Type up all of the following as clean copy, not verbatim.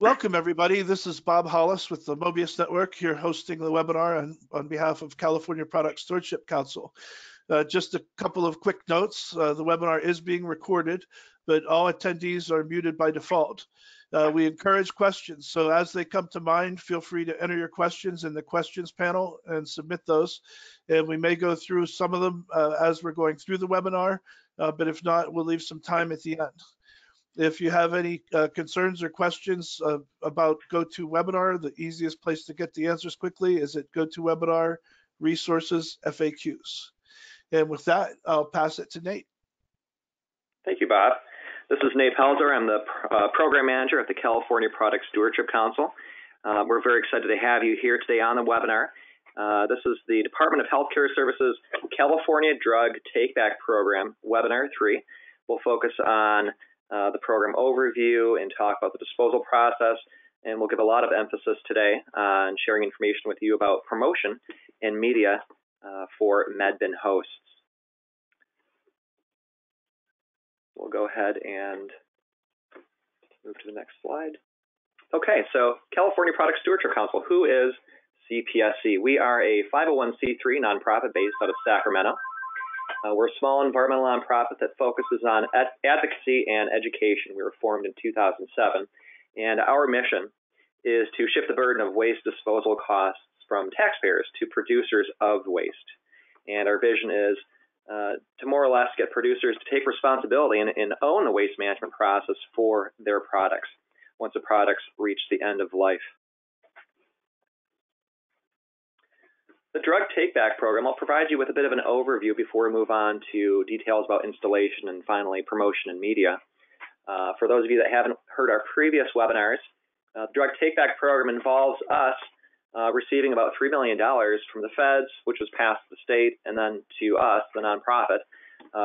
Welcome, everybody. This is Bob Hollis with the Mobius Network here hosting the webinar on behalf of California Product Stewardship Council. Just a couple of quick notes. The webinar is being recorded, but all attendees are muted by default. We encourage questions, so as they come to mind, feel free to enter your questions in the questions panel and submit those. And we may go through some of them as we're going through the webinar, but if not, we'll leave some time at the end. If you have any concerns or questions about GoToWebinar, the easiest place to get the answers quickly is at GoToWebinar Resources FAQs. And with that, I'll pass it to Nate. Thank you, Bob. This is Nate Pelzer. I'm the Program Manager at the California Product Stewardship Council. We're very excited to have you here today on the webinar. This is the Department of Healthcare Services California Drug Take-Back Program, Webinar 3. We'll focus on the program overview and talk about the disposal process, and we'll give a lot of emphasis today on sharing information with you about promotion and media for MedBin hosts. We'll go ahead and move to the next slide. Okay, so California Product Stewardship Council, who is CPSC? We are a 501c3 nonprofit based out of Sacramento. We're a small environmental nonprofit that focuses on advocacy and education. We were formed in 2007, and our mission is to shift the burden of waste disposal costs from taxpayers to producers of waste. And our vision is to more or less get producers to take responsibility and own the waste management process for their products once the products reach the end of life. The Drug Take-Back Program, I'll provide you with a bit of an overview before we move on to details about installation and finally promotion and media. For those of you that haven't heard our previous webinars, the Drug Take-Back Program involves us receiving about $3 million from the feds, which was passed to the state, and then to us, the nonprofit,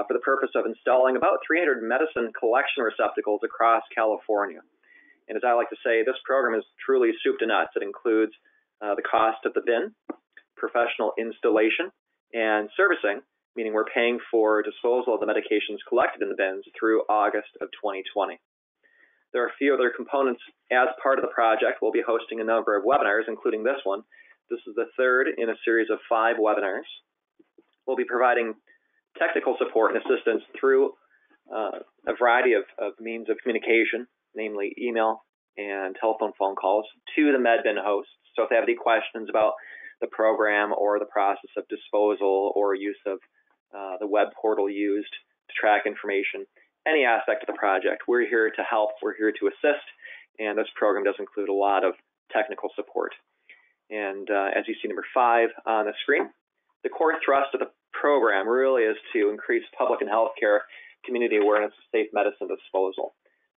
for the purpose of installing about 300 medicine collection receptacles across California. And as I like to say, this program is truly soup to nuts. It includes the cost of the bin, professional installation, and servicing, meaning we're paying for disposal of the medications collected in the bins through August of 2020. There are a few other components as part of the project. We'll be hosting a number of webinars, including this one. This is the third in a series of 5 webinars. We'll be providing technical support and assistance through a variety of means of communication, namely email and telephone phone calls, to the MedBin hosts. So if they have any questions about the program or the process of disposal or use of the web portal used to track information, any aspect of the project, we're here to help, we're here to assist, and this program does include a lot of technical support. And as you see number 5 on the screen, the core thrust of the program really is to increase public and healthcare community awareness of safe medicine disposal.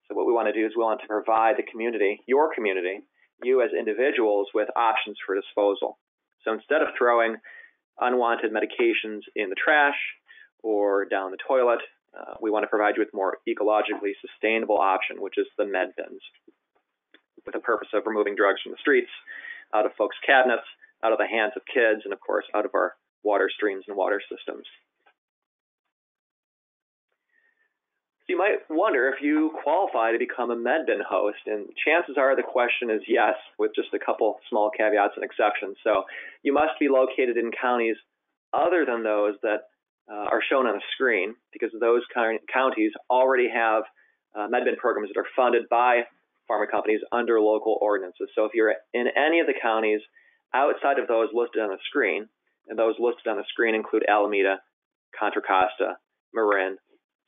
So what we want to do is we want to provide the community, your community, you as individuals, with options for disposal. So instead of throwing unwanted medications in the trash or down the toilet, we want to provide you with a more ecologically sustainable option, which is the med bins, with the purpose of removing drugs from the streets, out of folks' cabinets, out of the hands of kids, and of course, out of our water streams and water systems. So you might wonder if you qualify to become a MedBin host, and chances are the question is yes, with just a couple small caveats and exceptions. So you must be located in counties other than those that are shown on the screen, because those counties already have MedBin programs that are funded by pharma companies under local ordinances. So if you're in any of the counties outside of those listed on the screen, and those listed on the screen include Alameda, Contra Costa, Marin,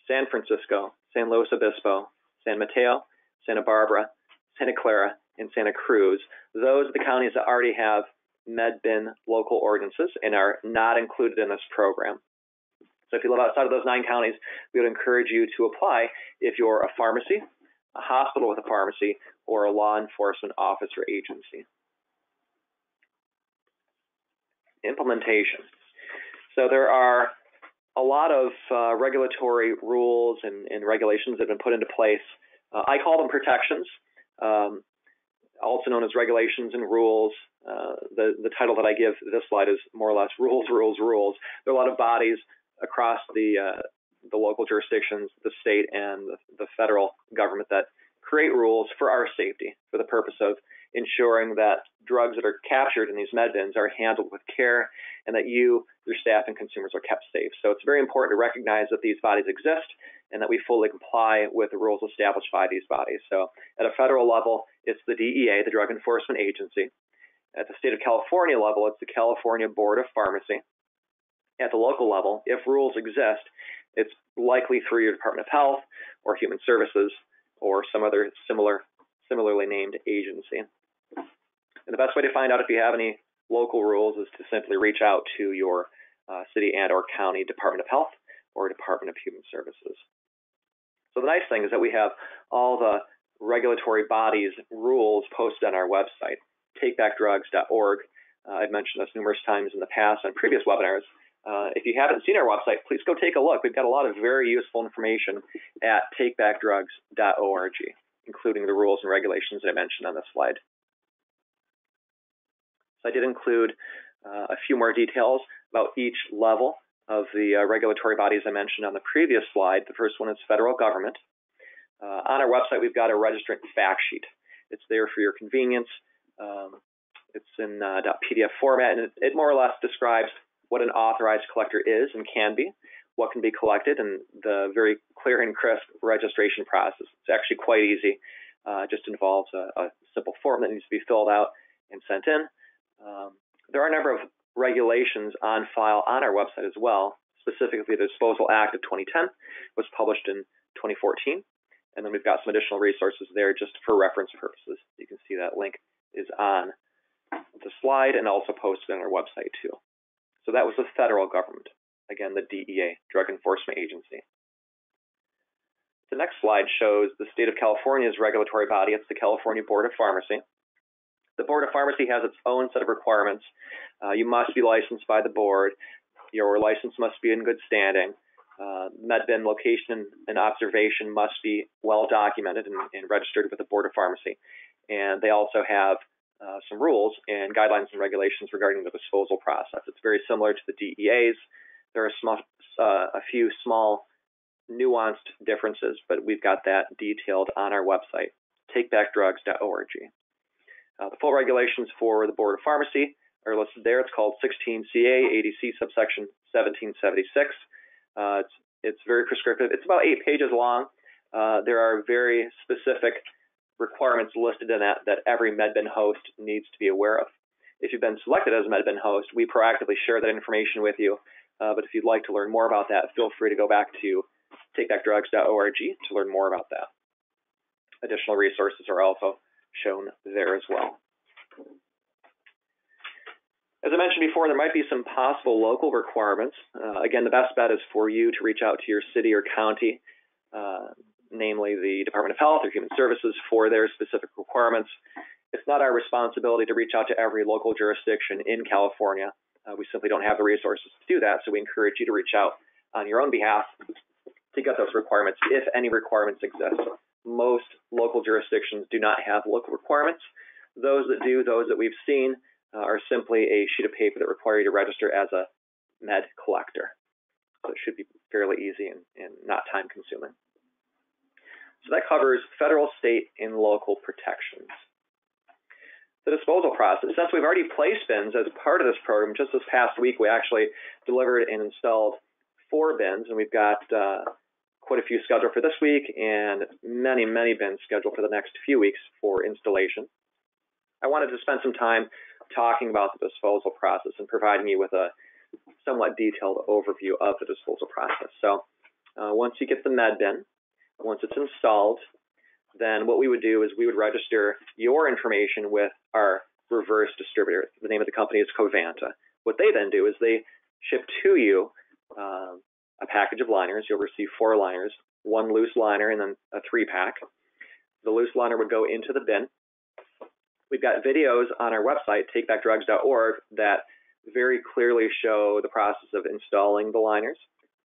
San Francisco, San Luis Obispo, San Mateo, Santa Barbara, Santa Clara, and Santa Cruz. Those are the counties that already have MedBin local ordinances and are not included in this program. So if you live outside of those 9 counties, we would encourage you to apply if you're a pharmacy, a hospital with a pharmacy, or a law enforcement office or agency. Implementation. So there are a lot of regulatory rules and regulations that have been put into place. I call them protections, also known as regulations and rules. The title that I give this slide is more or less rules, rules, rules. There are a lot of bodies across the local jurisdictions, the state and the federal government that create rules for our safety for the purpose of ensuring that drugs that are captured in these med bins are handled with care and that you, your staff, and consumers are kept safe. So it's very important to recognize that these bodies exist and that we fully comply with the rules established by these bodies. So at a federal level, it's the DEA, the Drug Enforcement Agency. At the state of California level, it's the California Board of Pharmacy. At the local level, if rules exist, it's likely through your Department of Health or Human Services or some other similarly named agency. And the best way to find out if you have any local rules is to simply reach out to your city and or county Department of Health or Department of Human Services. So the nice thing is that we have all the regulatory bodies' rules posted on our website, takebackdrugs.org. I've mentioned this numerous times in the past on previous webinars. If you haven't seen our website, please go take a look. We've got a lot of very useful information at takebackdrugs.org, including the rules and regulations that I mentioned on this slide. So I did include a few more details about each level of the regulatory bodies I mentioned on the previous slide. The first one is federal government. On our website, we've got a registrant fact sheet. It's there for your convenience. It's in .pdf format, and it more or less describes what an authorized collector is and can be, what can be collected, and the very clear and crisp registration process. It's actually quite easy. It just involves a simple form that needs to be filled out and sent in. There are a number of regulations on file on our website as well. Specifically, the Disposal Act of 2010 was published in 2014. And then we've got some additional resources there just for reference purposes. You can see that link is on the slide and also posted on our website too. So that was the federal government. Again, the DEA, Drug Enforcement Agency. The next slide shows the state of California's regulatory body. It's the California Board of Pharmacy. The Board of Pharmacy has its own set of requirements. You must be licensed by the board. Your license must be in good standing. Med bin location and observation must be well documented and registered with the Board of Pharmacy. And they also have some rules and guidelines and regulations regarding the disposal process. It's very similar to the DEA's. There are a few small nuanced differences, but we've got that detailed on our website, takebackdrugs.org. The full regulations for the Board of Pharmacy are listed there. It's called 16 CA ADC subsection 1776. It's very prescriptive. It's about 8 pages long. There are very specific requirements listed in that every MedBin host needs to be aware of. If you've been selected as a MedBin host, we proactively share that information with you. But if you'd like to learn more about that, feel free to go back to takebackdrugs.org to learn more about that. Additional resources are also shown there as well. As I mentioned before, there might be some possible local requirements. Again, the best bet is for you to reach out to your city or county, namely the Department of Health or Human Services, for their specific requirements. It's not our responsibility to reach out to every local jurisdiction in California. We simply don't have the resources to do that, so we encourage you to reach out on your own behalf to get those requirements, if any requirements exist. Most local jurisdictions do not have local requirements. Those that do, those that we've seen, are simply a sheet of paper that require you to register as a med collector. So it should be fairly easy and not time consuming. So that covers federal, state, and local protections. The disposal process. Since we've already placed bins as part of this program, just this past week we actually delivered and installed 4 bins, and we've got quite a few scheduled for this week and many, many bins scheduled for the next few weeks for installation. I wanted to spend some time talking about the disposal process and providing you with a somewhat detailed overview of the disposal process. So once you get the med bin, once it's installed, then what we would do is we would register your information with our reverse distributor. The name of the company is Covanta. What they then do is they ship to you a package of liners. You'll receive 4 liners, 1 loose liner and then a 3-pack. The loose liner would go into the bin. We've got videos on our website, takebackdrugs.org, that very clearly show the process of installing the liners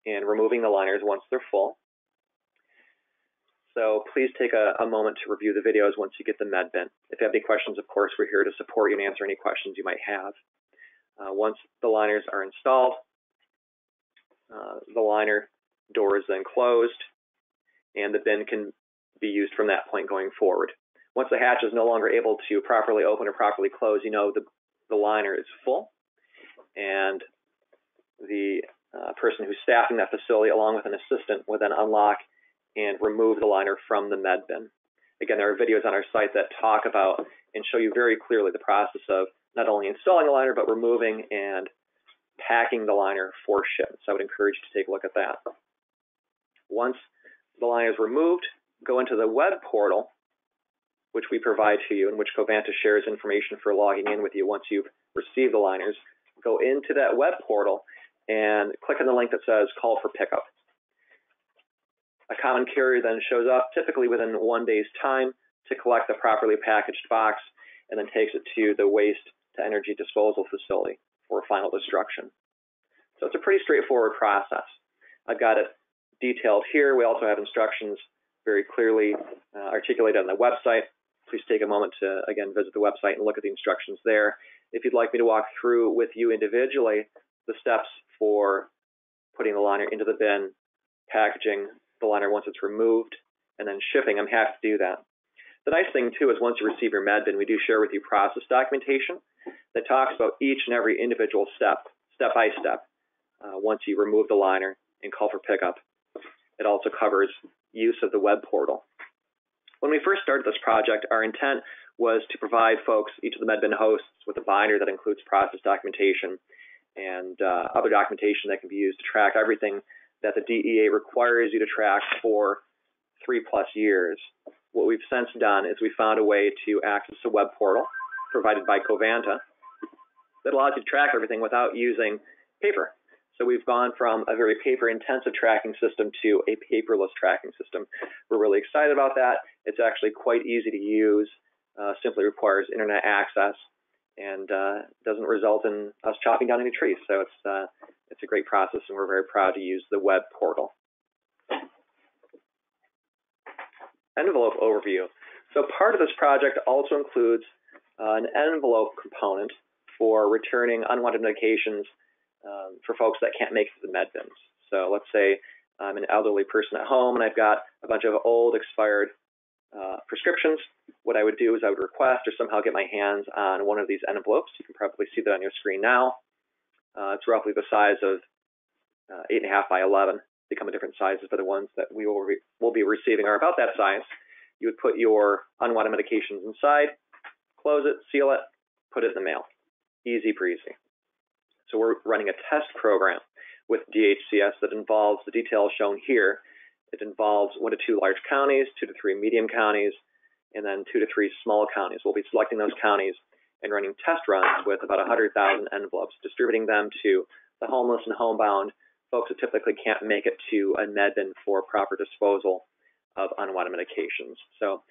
and removing the liners once they're full. So please take a moment to review the videos once you get the med bin. If you have any questions, of course, we're here to support you and answer any questions you might have. Once the liners are installed, the liner door is then closed, and the bin can be used from that point going forward. Once the hatch is no longer able to properly open or properly close, you know the liner is full, and the person who's staffing that facility along with an assistant would then unlock and remove the liner from the med bin. Again, there are videos on our site that talk about and show you very clearly the process of not only installing the liner, but removing and packing the liner for shipment. So I would encourage you to take a look at that. Once the liner is removed, go into the web portal, which we provide to you, in which Covanta shares information for logging in with you once you've received the liners. Go into that web portal and click on the link that says call for pickup. A common carrier then shows up, typically within 1 day's time, to collect the properly packaged box and then takes it to the waste to energy disposal facility for final destruction. So it's a pretty straightforward process. I've got it detailed here. We also have instructions very clearly articulated on the website. Please take a moment to, again, visit the website and look at the instructions there. If you'd like me to walk through with you individually the steps for putting the liner into the bin, packaging the liner once it's removed, and then shipping, I'm happy to do that. The nice thing, too, is once you receive your med bin, we do share with you process documentation that talks about each and every individual step by step, once you remove the liner and call for pickup. It also covers use of the web portal. When we first started this project, our intent was to provide folks, each of the med bin hosts, with a binder that includes process documentation and other documentation that can be used to track everything that the DEA requires you to track for 3+ years. What we've since done is we found a way to access a web portal provided by Covanta that allows you to track everything without using paper. So we've gone from a very paper-intensive tracking system to a paperless tracking system. We're really excited about that. It's actually quite easy to use, simply requires internet access, and doesn't result in us chopping down any trees. So it's a great process, and we're very proud to use the web portal. Envelope overview. So part of this project also includes an envelope component for returning unwanted medications for folks that can't make it to the med bins. So let's say I'm an elderly person at home and I've got a bunch of old expired prescriptions. What I would do is I would request or somehow get my hands on one of these envelopes. You can probably see that on your screen now. It's roughly the size of 8.5 by 11. They come in different sizes, but the ones that we will be receiving are about that size. You would put your unwanted medications inside, close it, seal it, put it in the mail. Easy breezy. So we're running a test program with DHCS that involves the details shown here. It involves 1 to 2 large counties, 2 to 3 medium counties, and then 2 to 3 small counties. We'll be selecting those counties and running test runs with about 100,000 envelopes, distributing them to the homeless and homebound, folks that typically can't make it to a med bin for proper disposal of unwanted medications. So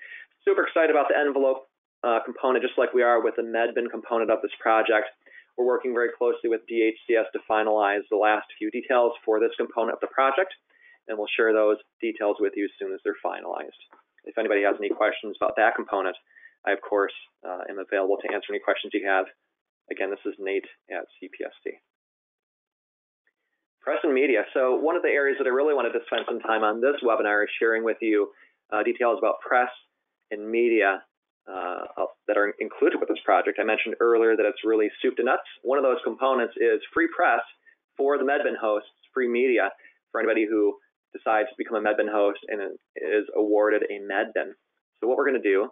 super excited about the envelope component, just like we are with the med bin component of this project. We're working very closely with DHCS to finalize the last few details for this component of the project, and we'll share those details with you as soon as they're finalized. If anybody has any questions about that component, I, of course, am available to answer any questions you have. Again, this is Nate at CPSC. Press and media. So one of the areas that I really wanted to spend some time on this webinar is sharing with you details about press and media that are included with this project. I mentioned earlier that it's really soup to nuts. One of those components is free press for the medbin hosts, free media for anybody who decides to become a medbin host and is awarded a medbin. So what we're going to do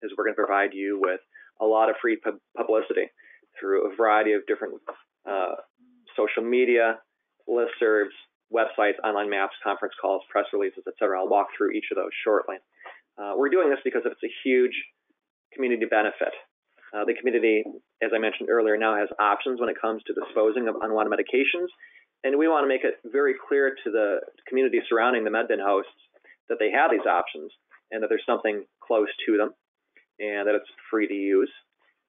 is we're going to provide you with a lot of free publicity through a variety of different social media, listservs, websites, online maps, conference calls, press releases, etc. I'll walk through each of those shortly. We're doing this because it's a huge community benefit. The community, as I mentioned earlier, now has options when it comes to disposing of unwanted medications, and we want to make it very clear to the community surrounding the medbin hosts that they have these options and that there's something close to them and that it's free to use.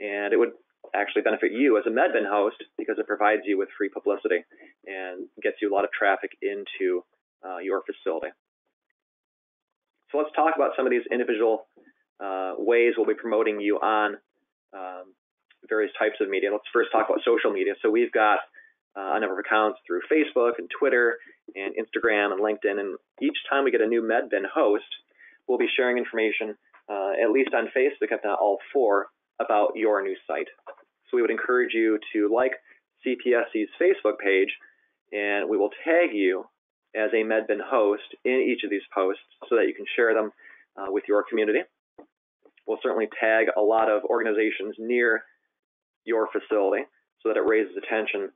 And it would actually benefit you as a medbin host because it provides you with free publicity and gets you a lot of traffic into your facility. So let's talk about some of these individual ways we'll be promoting you on various types of media. Let's first talk about social media. So we've got a number of accounts through Facebook and Twitter and Instagram and LinkedIn. And each time we get a new medbin host, we'll be sharing information, at least on Facebook, if not all four, about your new site. So we would encourage you to like CPSC's Facebook page, and we will tag you as a MedBin host in each of these posts so that you can share them with your community. We'll certainly tag a lot of organizations near your facility so that it raises attention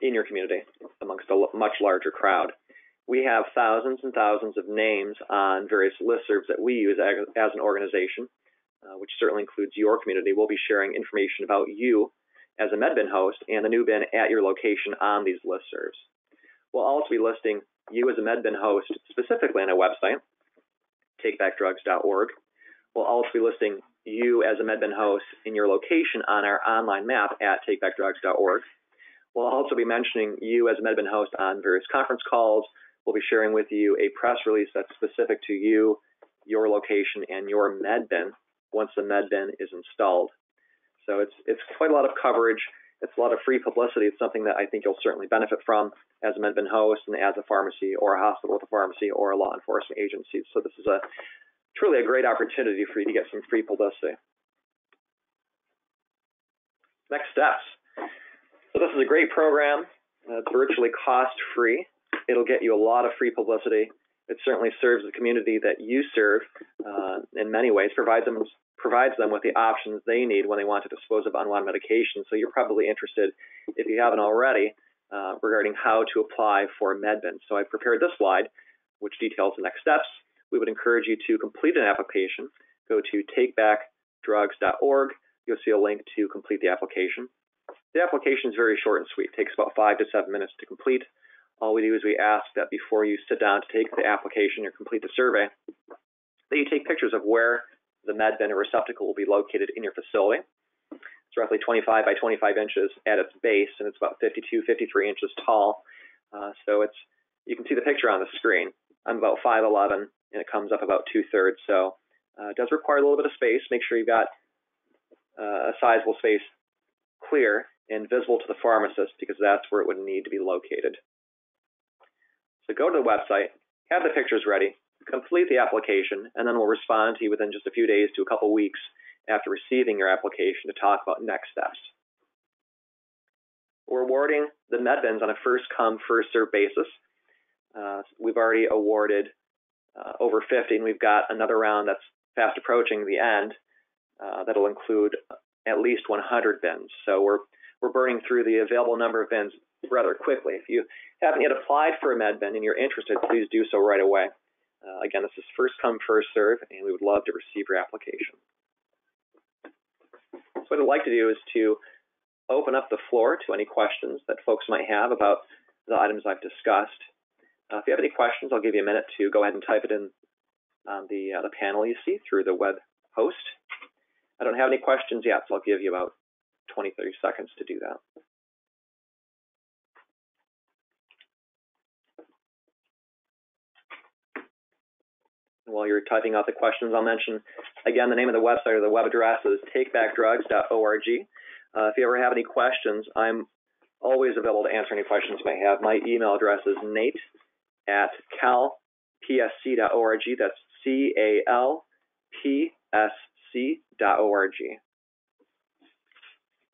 in your community amongst a much larger crowd. We have thousands and thousands of names on various listservs that we use as an organization, which certainly includes your community. We'll be sharing information about you as a MedBin host and the new bin at your location on these listservs. We'll also be listing you as a MedBin host specifically on a website, takebackdrugs.org. We'll also be listing you as a MedBin host in your location on our online map at takebackdrugs.org. We'll also be mentioning you as a MedBin host on various conference calls. We'll be sharing with you a press release that's specific to you, your location, and your MedBin once the MedBin is installed. So it's quite a lot of coverage. It's a lot of free publicity. It's something that I think you'll certainly benefit from as a MedBin host and as a pharmacy or a hospital with a pharmacy or a law enforcement agency. So this is truly a great opportunity for you to get some free publicity. Next steps. So this is a great program. It's virtually cost-free. It'll get you a lot of free publicity. It certainly serves the community that you serve in many ways, provides them with the options they need when they want to dispose of unwanted medication. So you're probably interested, if you haven't already, regarding how to apply for MedBin. So I've prepared this slide, which details the next steps. We would encourage you to complete an application. Go to takebackdrugs.org. You'll see a link to complete the application. The application is very short and sweet. It takes about 5 to 7 minutes to complete. All we do is we ask that before you sit down to take the application or complete the survey, that you take pictures of where the MedBin or receptacle will be located in your facility. It's roughly 25 by 25 inches at its base, and it's about 52, 53 inches tall. So you can see the picture on the screen. I'm about 5'11", and it comes up about 2/3. So it does require a little bit of space. Make sure you've got a sizable space clear and visible to the pharmacist, because that's where it would need to be located. So go to the website, have the pictures ready, complete the application, and then we'll respond to you within just a few days to a couple weeks after receiving your application to talk about next steps. We're awarding the MedBins on a first-come, first-served basis. We've already awarded over 50, and we've got another round that's fast approaching the end that'll include at least 100 bins. So we're burning through the available number of bins rather quickly. If you haven't yet applied for a MedBin and you're interested, please do so right away. Again, this is first come, first serve, and we would love to receive your application. So what I'd like to do is to open up the floor to any questions that folks might have about the items I've discussed. If you have any questions, I'll give you a minute to go ahead and type it in on the panel you see through the web host. I don't have any questions yet, so I'll give you about 20, 30 seconds to do that. While you're typing out the questions, I'll mention again the name of the website or the web address is takebackdrugs.org. If you ever have any questions, I'm always available to answer any questions you may have. My email address is nate@calpsc.org. That's CALPSC.org.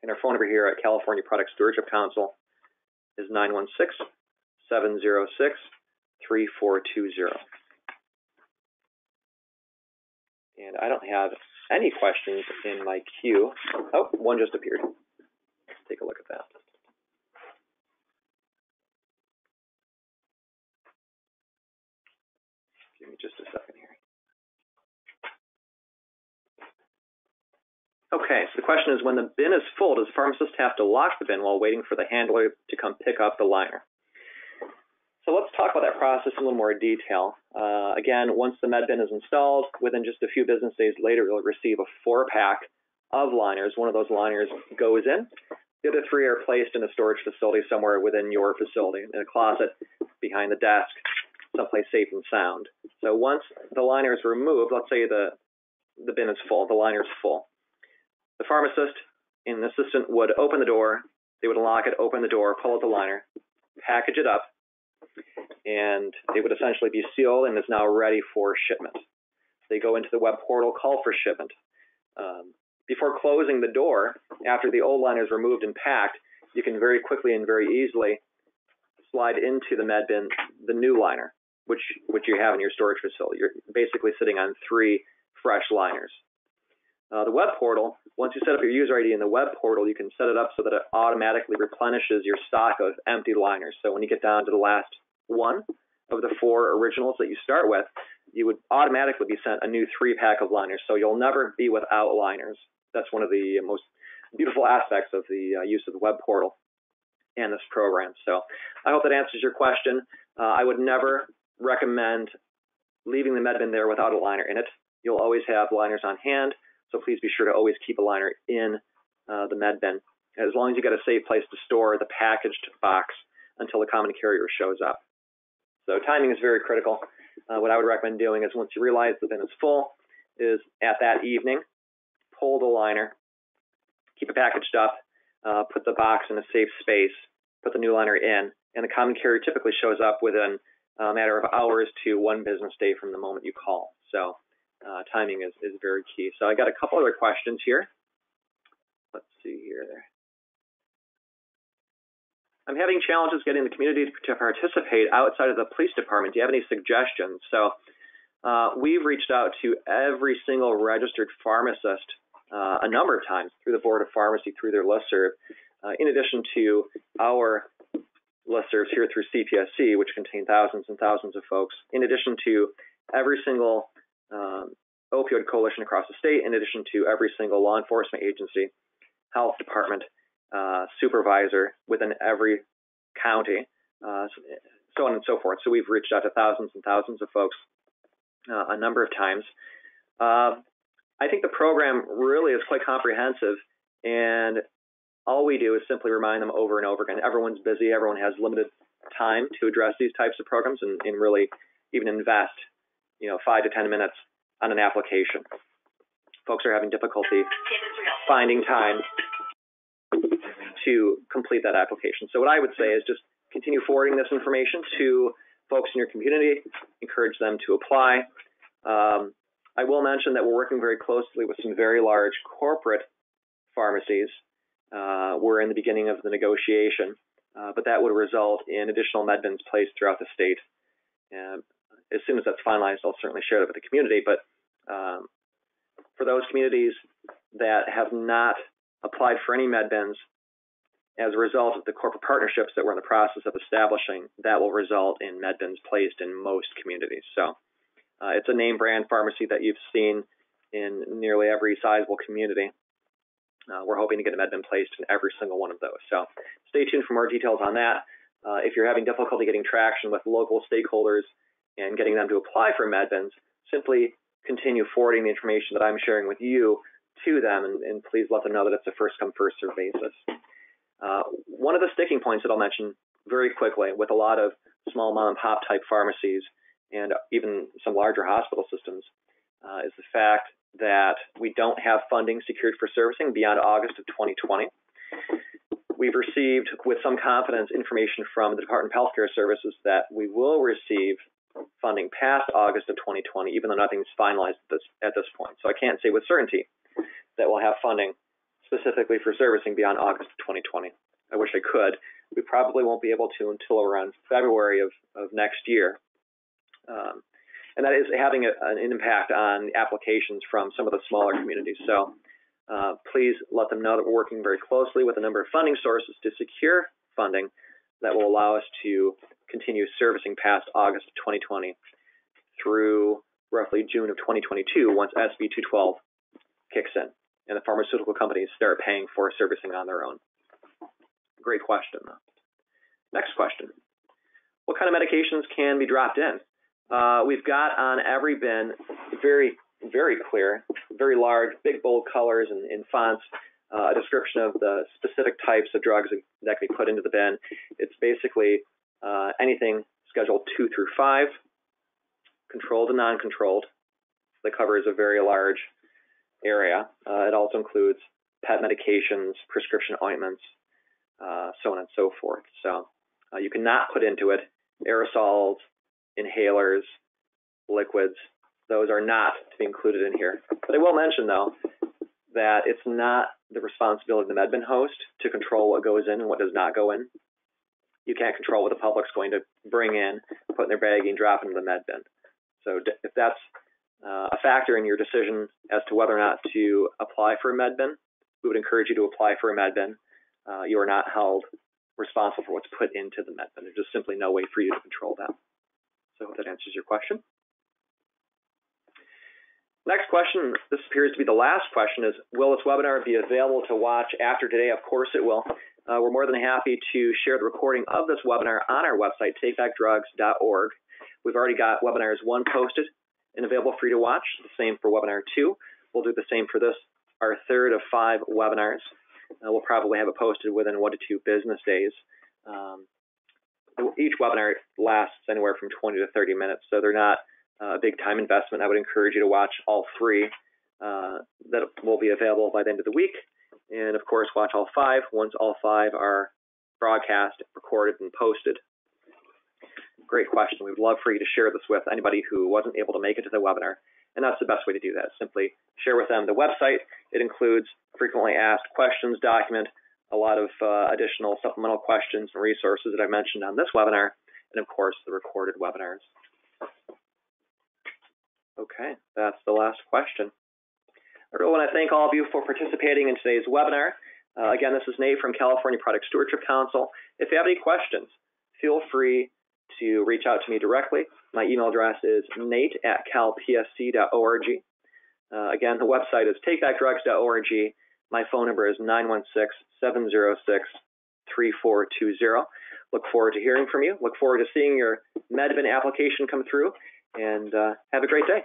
And our phone number here at California Product Stewardship Council is 916-706-3420. And I don't have any questions in my queue. Oh, one just appeared. Let's take a look at that. Give me just a second here. Okay, so the question is, when the bin is full, does the pharmacist have to lock the bin while waiting for the handler to come pick up the liner? So let's talk about that process in a little more detail. Again, once the MedBin is installed, within just a few business days later, you'll receive a 4-pack of liners. One of those liners goes in. The other 3 are placed in a storage facility somewhere within your facility, in a closet, behind the desk, someplace safe and sound. So once the liner is removed, let's say the bin is full, the liner is full. The pharmacist and the assistant would open the door, they would unlock it, open the door, pull out the liner, package it up, and they would essentially be sealed and is now ready for shipment. They go into the web portal, call for shipment. Before closing the door, after the old liner is removed and packed, you can very quickly and very easily slide into the med bin the new liner, which you have in your storage facility. You're basically sitting on 3 fresh liners. The web portal, once you set up your user ID in the web portal, you can set it up so that it automatically replenishes your stock of empty liners. So when you get down to the last one of the 4 originals that you start with, you would automatically be sent a new 3-pack of liners. So you'll never be without liners. That's one of the most beautiful aspects of the use of the web portal and this program. So I hope that answers your question. I would never recommend leaving the med bin there without a liner in it. You'll always have liners on hand, so please be sure to always keep a liner in the med bin, as long as you got a safe place to store the packaged box until the common carrier shows up. So timing is very critical. What I would recommend doing is, once you realize the bin is full, is at that evening, pull the liner, keep it packaged up, put the box in a safe space, put the new liner in, and the common carrier typically shows up within a matter of hours to 1 business day from the moment you call. So timing is very key. So I got a couple other questions here. Let's see here. I'm having challenges getting the community to participate outside of the police department. Do you have any suggestions? So we've reached out to every single registered pharmacist a number of times through the Board of Pharmacy, through their listserv, in addition to our listservs here through CPSC, which contain thousands and thousands of folks, in addition to every single opioid coalition across the state, in addition to every single law enforcement agency, health department, supervisor within every county, so on and so forth. So we've reached out to thousands and thousands of folks a number of times. I think the program really is quite comprehensive, and all we do is simply remind them over and over again. Everyone's busy, everyone has limited time to address these types of programs and really even invest 5 to 10 minutes on an application. Folks are having difficulty finding time to complete that application. So what I would say is just continue forwarding this information to folks in your community, encourage them to apply. I will mention that we're working very closely with some very large corporate pharmacies. We're in the beginning of the negotiation, but that would result in additional med bins placed throughout the state. As soon as that's finalized, I'll certainly share that with the community. But for those communities that have not applied for any med bins, as a result of the corporate partnerships that we're in the process of establishing, that will result in med bins placed in most communities. So it's a name brand pharmacy that you've seen in nearly every sizable community. We're hoping to get a med bin placed in every single one of those. So stay tuned for more details on that. If you're having difficulty getting traction with local stakeholders and getting them to apply for med bins, simply continue forwarding the information that I'm sharing with you to them, and please let them know that it's a first come, first served basis. One of the sticking points that I'll mention very quickly with a lot of small mom and pop type pharmacies and even some larger hospital systems is the fact that we don't have funding secured for servicing beyond August of 2020. We've received with some confidence information from the Department of Healthcare Services that we will receive funding past August of 2020, even though nothing's finalized at this point. So I can't say with certainty that we'll have funding specifically for servicing beyond August of 2020. I wish I could. We probably won't be able to until around February of next year. And that is having an impact on applications from some of the smaller communities. So please let them know that we're working very closely with a number of funding sources to secure funding that will allow us to continue servicing past August of 2020 through roughly June of 2022 once SB 212 kicks in and the pharmaceutical companies start paying for servicing on their own. Great question. Next question. What kind of medications can be dropped in? We've got on every bin very, very clear, very large, big bold colors and fonts, a description of the specific types of drugs that can be put into the bin. It's basically anything scheduled 2 through 5, controlled and non-controlled. That covers a very large area. It also includes pet medications, prescription ointments, so on and so forth. So you cannot put into it aerosols, inhalers, liquids. Those are not to be included in here. But I will mention, though, that it's not the responsibility of the medbin host to control what goes in and what does not go in. You can't control what the public's going to bring in, put in their baggie, and drop into the medbin. So if that's a factor in your decision as to whether or not to apply for a medbin, we would encourage you to apply for a medbin. You are not held responsible for what's put into the medbin. There's just simply no way for you to control that. So I hope that answers your question. Next question, this appears to be the last question, is will this webinar be available to watch after today? Of course it will. We're more than happy to share the recording of this webinar on our website, takebackdrugs.org. We've already got webinars 1 posted and available for you to watch, the same for webinar 2. We'll do the same for this, our third of 5 webinars. We'll probably have it posted within 1 to 2 business days. Each webinar lasts anywhere from 20 to 30 minutes, so they're not a big time investment. I would encourage you to watch all 3 that will be available by the end of the week. And of course, watch all 5 once all 5 are broadcast, recorded, and posted. Great question. We would love for you to share this with anybody who wasn't able to make it to the webinar. And that's the best way to do that. Simply share with them the website. It includes frequently asked questions document, a lot of additional supplemental questions and resources that I mentioned on this webinar, and of course, the recorded webinars. Okay, that's the last question. I really want to thank all of you for participating in today's webinar. Again, this is Nate from California Product Stewardship Council. If you have any questions, feel free to reach out to me directly. My email address is nate@calpsc.org. Again, the website is takebackdrugs.org. My phone number is 916-706-3420. Look forward to hearing from you. Look forward to seeing your medbin application come through, and have a great day.